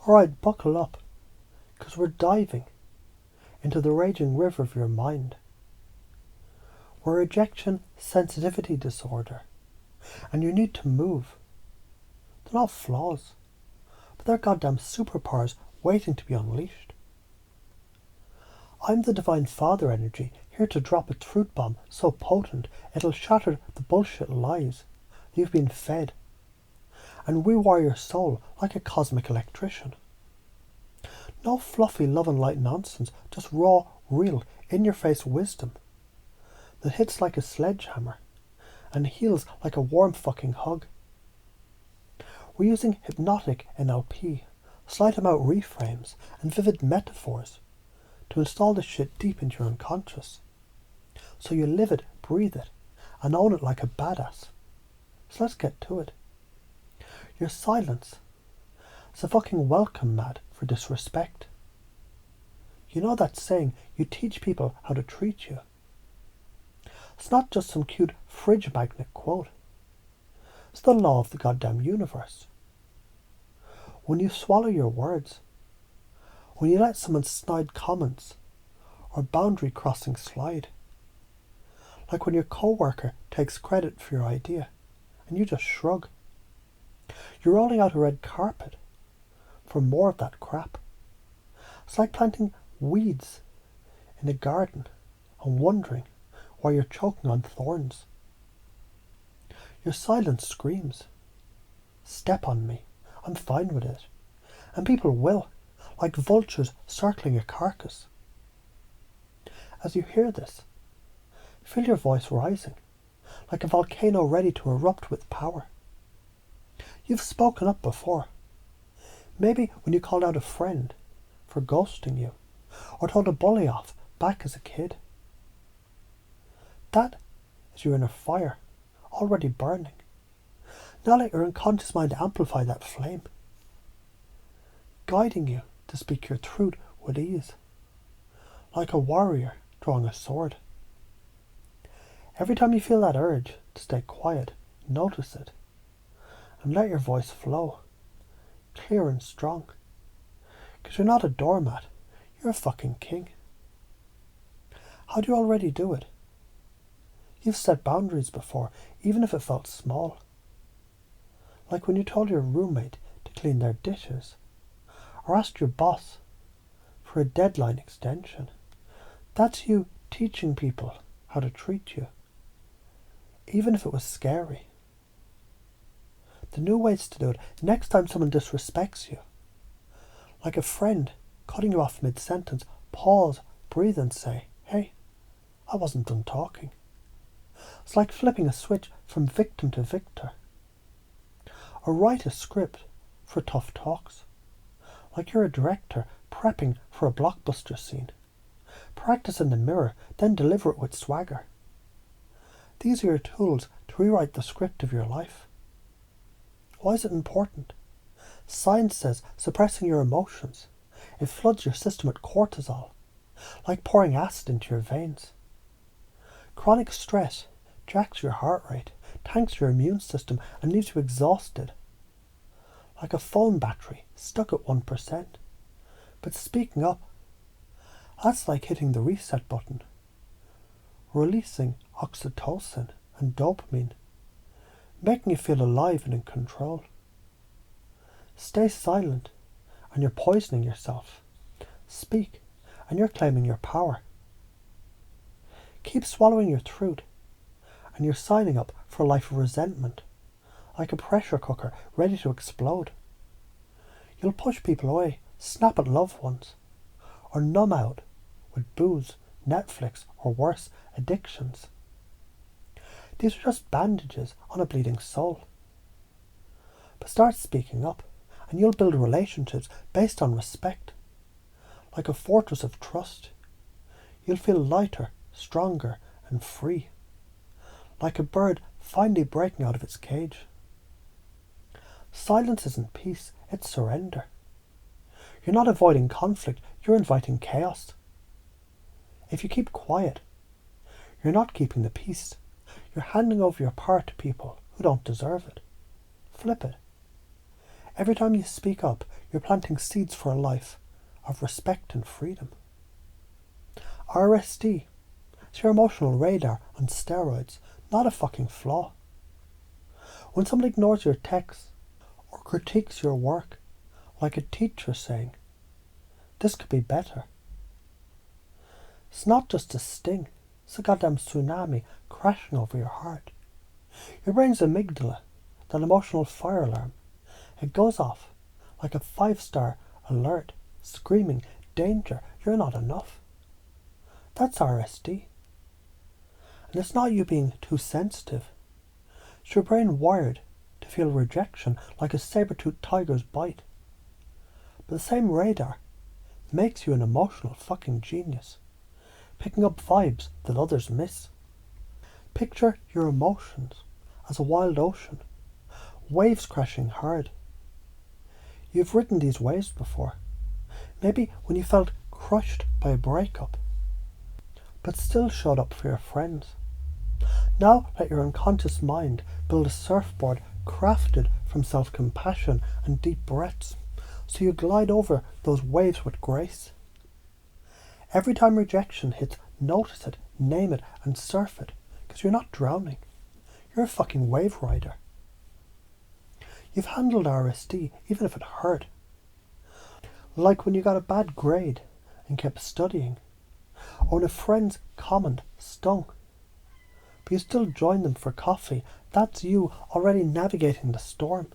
Alright, buckle up, because we're diving into the raging river of your mind. We're rejection sensitivity disorder, and you need to move. They're not flaws, but they're goddamn superpowers waiting to be unleashed. I'm the Divine Father energy, here to drop a truth bomb so potent it'll shatter the bullshit lies you've been fed, and rewire your soul like a cosmic electrician. No fluffy love and light nonsense, just raw, real, in-your-face wisdom that hits like a sledgehammer and heals like a warm fucking hug. We're using hypnotic NLP, slight amount reframes, and vivid metaphors to install this shit deep into your unconscious, so you live it, breathe it, and own it like a badass. So let's get to it. Your silence is a fucking welcome mat for disrespect. You know that saying, you teach people how to treat you. It's not just some cute fridge magnet quote. It's the law of the goddamn universe. When you swallow your words, when you let someone snide comments or boundary crossing slide, like when your co-worker takes credit for your idea and you just shrug. You're rolling out a red carpet for more of that crap. It's like planting weeds in a garden and wondering why you're choking on thorns. Your silence screams, step on me, I'm fine with it. And people will, like vultures circling a carcass. As you hear this, feel your voice rising, like a volcano ready to erupt with power. You've spoken up before. Maybe when you called out a friend for ghosting you, or told a bully off back as a kid. That is your inner fire, already burning. Now let your unconscious mind amplify that flame, guiding you to speak your truth with ease, like a warrior drawing a sword. Every time you feel that urge to stay quiet, notice it, and let your voice flow, clear and strong. Because you're not a doormat, you're a fucking king. How do you already do it? You've set boundaries before, even if it felt small. Like when you told your roommate to clean their dishes, or asked your boss for a deadline extension. That's you teaching people how to treat you, even if it was scary. The new ways to do it, next time someone disrespects you, like a friend cutting you off mid-sentence, pause, breathe and say, hey, I wasn't done talking. It's like flipping a switch from victim to victor. Or write a script for tough talks, like you're a director prepping for a blockbuster scene. Practice in the mirror, then deliver it with swagger. These are your tools to rewrite the script of your life. Why is it important? Science says suppressing your emotions, it floods your system with cortisol, like pouring acid into your veins. Chronic stress jacks your heart rate, tanks your immune system, and leaves you exhausted, like a phone battery stuck at 1%. But speaking up, that's like hitting the reset button, releasing oxytocin and dopamine, making you feel alive and in control. Stay silent and you're poisoning yourself. Speak and you're claiming your power. Keep swallowing your truth and you're signing up for a life of resentment, like a pressure cooker ready to explode. You'll push people away, snap at loved ones, or numb out with booze, Netflix, or worse, addictions. These are just bandages on a bleeding soul. But start speaking up, and you'll build relationships based on respect. Like a fortress of trust, you'll feel lighter, stronger, and free. Like a bird finally breaking out of its cage. Silence isn't peace, it's surrender. You're not avoiding conflict, you're inviting chaos. If you keep quiet, you're not keeping the peace. You're handing over your power to people who don't deserve it. Flip it. Every time you speak up, You're planting seeds for a life of respect and freedom. RSD is your emotional radar on steroids, not a fucking flaw. When someone ignores your texts or critiques your work, like a teacher saying, "This could be better," it's not just a sting, it's a goddamn tsunami crashing over your heart. Your brain's amygdala, that emotional fire alarm, it goes off like a 5-star alert, screaming, "Danger, you're not enough." That's RSD. And it's not you being too sensitive. It's your brain wired to feel rejection like a saber-toothed tiger's bite. But the same radar makes you an emotional fucking genius, picking up vibes that others miss. Picture your emotions as a wild ocean, waves crashing hard. You've ridden these waves before, maybe when you felt crushed by a breakup, but still showed up for your friends. Now let your unconscious mind build a surfboard crafted from self-compassion and deep breaths, so you glide over those waves with grace. Every time rejection hits, notice it, name it, and surf it, because you're not drowning. You're a fucking wave rider. You've handled RSD, even if it hurt. Like when you got a bad grade and kept studying, or when a friend's comment stung, but you still joined them for coffee. That's you already navigating the storm.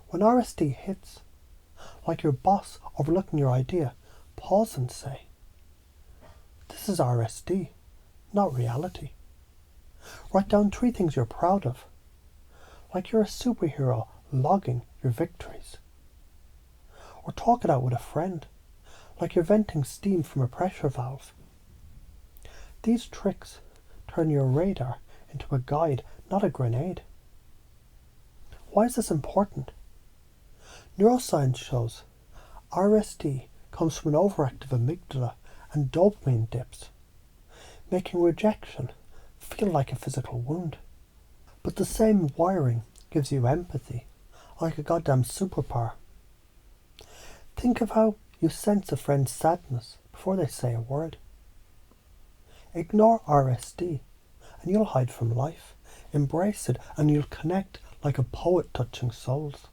When RSD hits, like your boss overlooking your idea, pause and say, "This is RSD, not reality." Write down 3 things you're proud of, like you're a superhero logging your victories. Or talk it out with a friend, like you're venting steam from a pressure valve. These tricks turn your radar into a guide, not a grenade. Why is this important? Neuroscience shows RSD comes from an overactive amygdala and dopamine dips, making rejection feel like a physical wound. But the same wiring gives you empathy, like a goddamn superpower. Think of how you sense a friend's sadness before they say a word. Ignore RSD and you'll hide from life. Embrace it and you'll connect like a poet touching souls.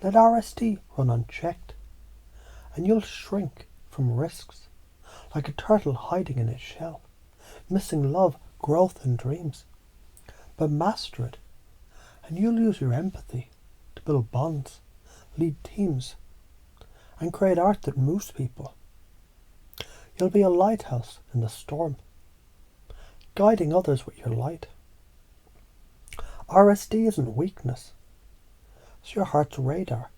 Let RSD run unchecked and you'll shrink from risks, like a turtle hiding in its shell, missing love, growth and dreams. But master it and you'll use your empathy to build bonds, lead teams, and create art that moves people. You'll be a lighthouse in the storm, guiding others with your light. RSD isn't weakness. It's your heart's radar,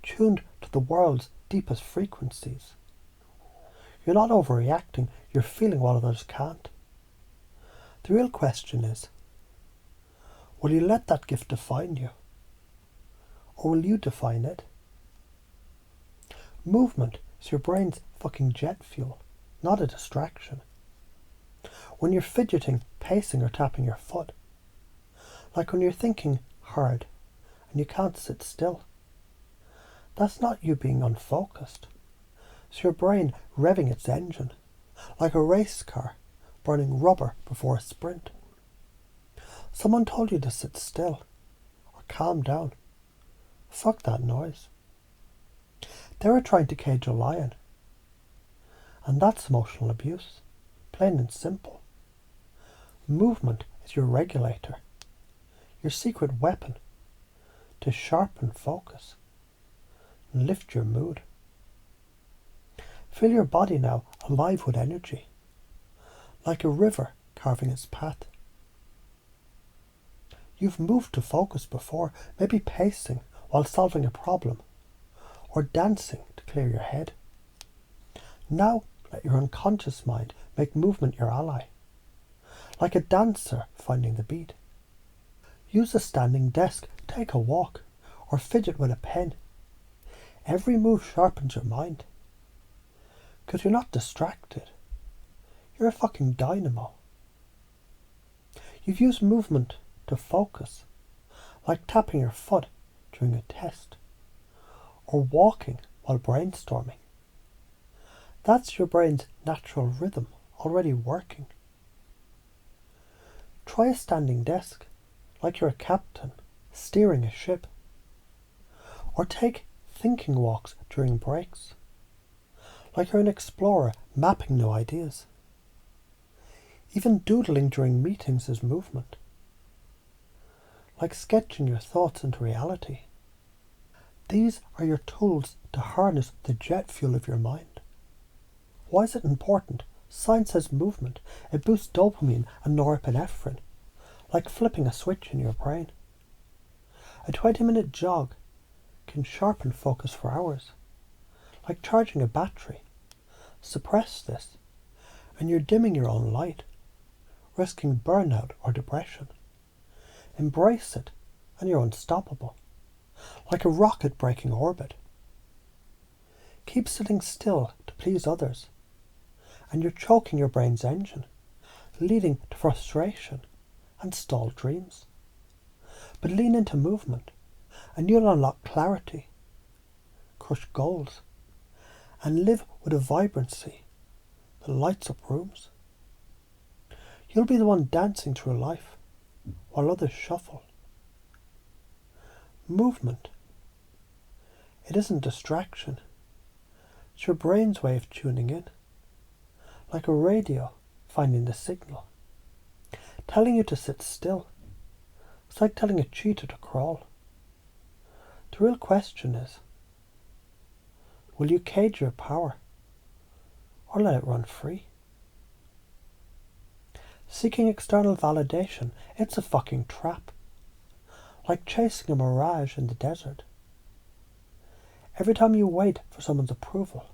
tuned to the world's deepest frequencies. You're not overreacting, you're feeling what others can't. The real question is, will you let that gift define you? Or will you define it? Movement is your brain's fucking jet fuel, not a distraction. When you're fidgeting, pacing or tapping your foot, like when you're thinking hard and you can't sit still, that's not you being unfocused. It's your brain revving its engine, like a race car burning rubber before a sprint. Someone told you to sit still or calm down. Fuck that noise. They were trying to cage a lion. And that's emotional abuse, plain and simple. Movement is your regulator, your secret weapon to sharpen focus and lift your mood. Feel your body now alive with energy, like a river carving its path. You've moved to focus before, maybe pacing while solving a problem, or dancing to clear your head. Now let your unconscious mind make movement your ally, like a dancer finding the beat. Use a standing desk, take a walk, or fidget with a pen. Every move sharpens your mind, because you're not distracted. You're a fucking dynamo. You've used movement to focus, like tapping your foot during a test, or walking while brainstorming. That's your brain's natural rhythm already working. Try a standing desk, like you're a captain steering a ship. Or take thinking walks during breaks, like you're an explorer mapping new ideas. Even doodling during meetings is movement, like sketching your thoughts into reality. These are your tools to harness the jet fuel of your mind. Why is it important? Science says movement. It boosts dopamine and norepinephrine, like flipping a switch in your brain. A 20-minute jog can sharpen focus for hours, like charging a battery. Suppress this, and you're dimming your own light, risking burnout or depression. Embrace it, and you're unstoppable, like a rocket breaking orbit. Keep sitting still to please others, and you're choking your brain's engine, leading to frustration and stalled dreams. But lean into movement, and you'll unlock clarity, crush goals, and live with a vibrancy that lights up rooms. You'll be the one dancing through life while others shuffle. Movement. It isn't distraction. It's your brain's way of tuning in, like a radio finding the signal, telling you to sit still. It's like telling a cheetah to crawl. The real question is, will you cage your power or let it run free? Seeking external validation, it's a fucking trap. Like chasing a mirage in the desert. Every time you wait for someone's approval,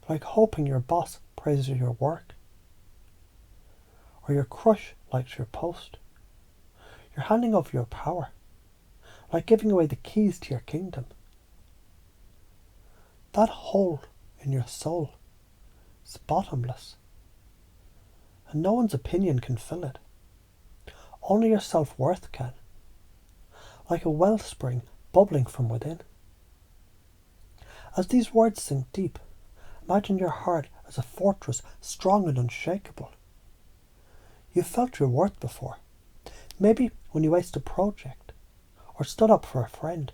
like hoping your boss praises your work, or your crush likes your post, you're handing over your power, like giving away the keys to your kingdom. That hole in your soul is bottomless, and no one's opinion can fill it. Only your self-worth can, like a wellspring bubbling from within. As these words sink deep, imagine your heart as a fortress strong and unshakable. You've felt your worth before, maybe when you aced a project or stood up for a friend.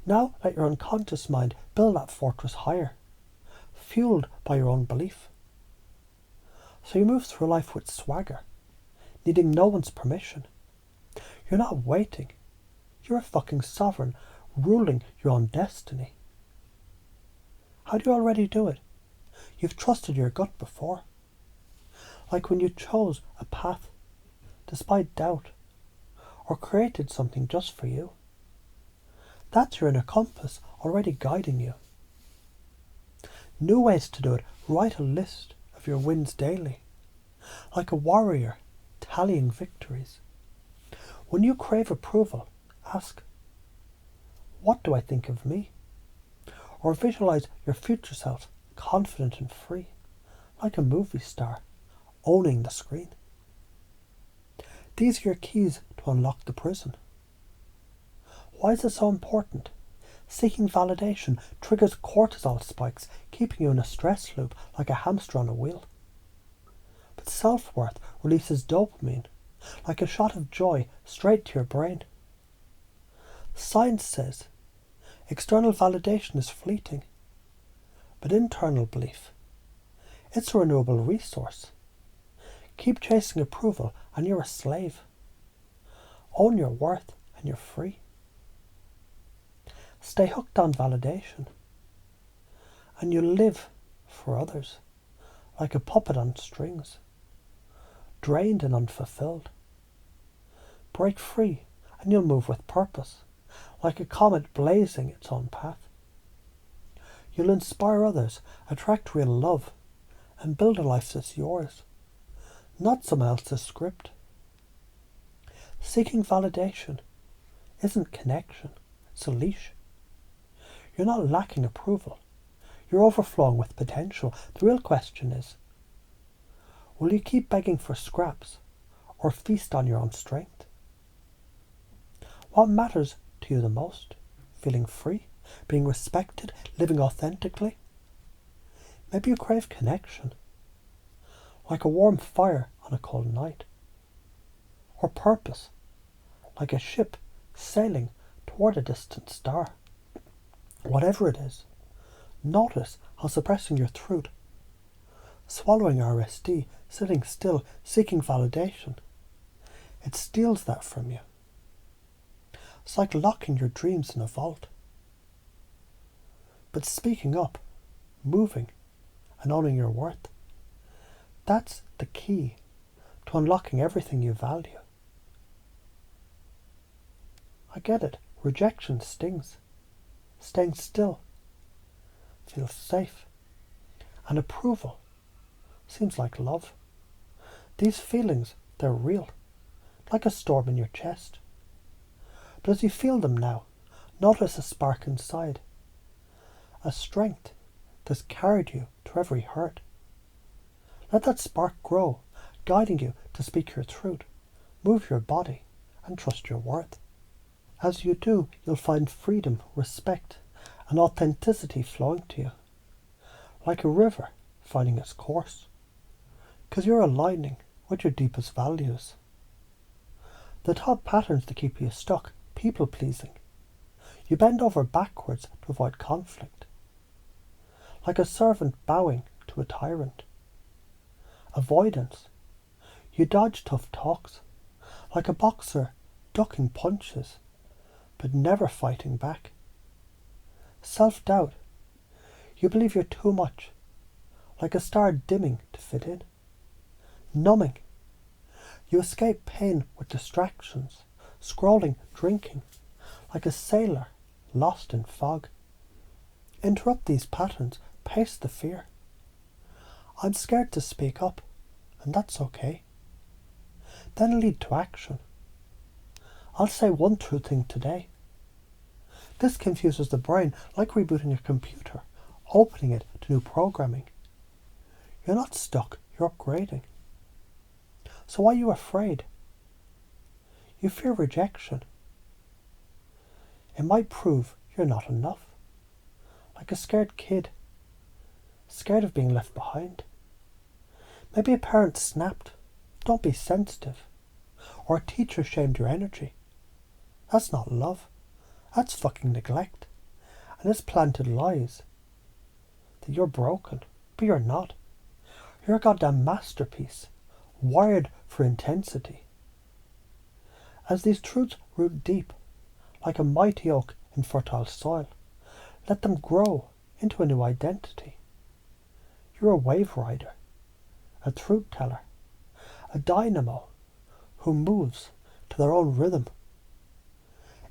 Now let your unconscious mind build that fortress higher, fueled by your own belief. So you move through life with swagger, needing no one's permission. You're not waiting. You're a fucking sovereign, ruling your own destiny. How do you already do it? You've trusted your gut before. Like when you chose a path despite doubt, or created something just for you. That's your inner compass already guiding you. New ways to do it. Write a list of your wins daily, like a warrior tallying victories. When you crave approval, ask, what do I think of me? Or visualize your future self confident and free, like a movie star owning the screen. These are your keys to unlock the prison. Why is it so important? Seeking validation triggers cortisol spikes, keeping you in a stress loop like a hamster on a wheel. But self-worth releases dopamine, like a shot of joy straight to your brain. Science says external validation is fleeting, but internal belief, it's a renewable resource. Keep chasing approval and you're a slave. Own your worth and you're free. Stay hooked on validation, and you'll live for others, like a puppet on strings, drained and unfulfilled. Break free, and you'll move with purpose, like a comet blazing its own path. You'll inspire others, attract real love, and build a life that's yours, not someone else's script. Seeking validation isn't connection, it's a leash. You're not lacking approval. You're overflowing with potential. The real question is, will you keep begging for scraps or feast on your own strength? What matters to to you the most? Feeling free? Being respected? Living authentically? Maybe you crave connection, like a warm fire on a cold night. Or purpose, like a ship sailing toward a distant star. Whatever it is, notice how suppressing your truth, swallowing RSD, sitting still, seeking validation, it steals that from you. It's like locking your dreams in a vault. But speaking up, moving, and owning your worth, that's the key to unlocking everything you value. I get it. Rejection stings. Staying still feels safe. And approval seems like love. These feelings, they're real, like a storm in your chest. But as you feel them now, notice a spark inside. A strength that's carried you to every hurt. Let that spark grow, guiding you to speak your truth, move your body, and trust your worth. As you do, you'll find freedom, respect, and authenticity flowing to you, like a river finding its course, because you're aligning with your deepest values. The top patterns that keep you stuck, people-pleasing. You bend over backwards to avoid conflict, like a servant bowing to a tyrant. Avoidance. You dodge tough talks, like a boxer ducking punches, but never fighting back. Self-doubt. You believe you're too much, like a star dimming to fit in. Numbing. You escape pain with distractions, scrolling, drinking, like a sailor lost in fog. Interrupt these patterns, pace the fear. I'm scared to speak up, and that's okay. Then lead to action. I'll say one true thing today. This confuses the brain like rebooting a computer, opening it to new programming. You're not stuck, you're upgrading. So why are you afraid? You fear rejection. It might prove you're not enough. Like a scared kid, scared of being left behind. Maybe a parent snapped, don't be sensitive. Or a teacher shamed your energy. That's not love. That's fucking neglect. And it's planted lies that you're broken, but you're not. You're a goddamn masterpiece, wired for intensity. As these truths root deep, like a mighty oak in fertile soil, let them grow into a new identity. You're a wave rider, a truth teller, a dynamo who moves to their own rhythm.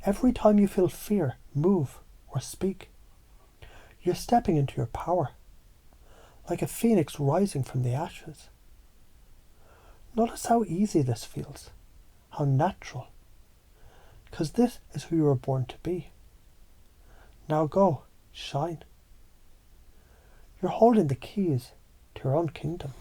Every time you feel fear, move or speak, you're stepping into your power, like a phoenix rising from the ashes. Notice how easy this feels, how natural, because this is who you were born to be. Now go, shine. You're holding the keys to your own kingdom.